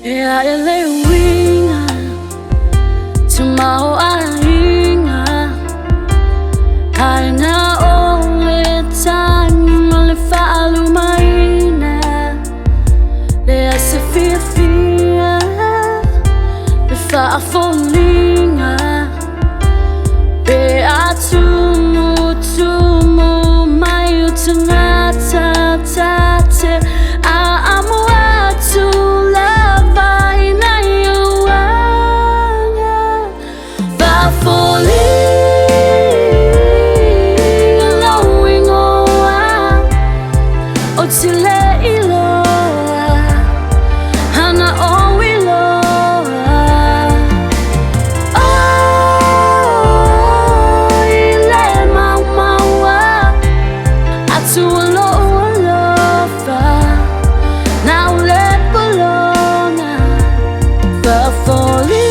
Yeah, ele winga Tumao ainga Aina ole tanya le fa'alu maina Le ase fia Le FAAFOLIGA Be atumu mai utangata tate Aamu atu lava ina yuanga FAAFOLIGA lowing oa Otile iloa Hana oiloa Oh ile maumaua Atu FAAFOLIGA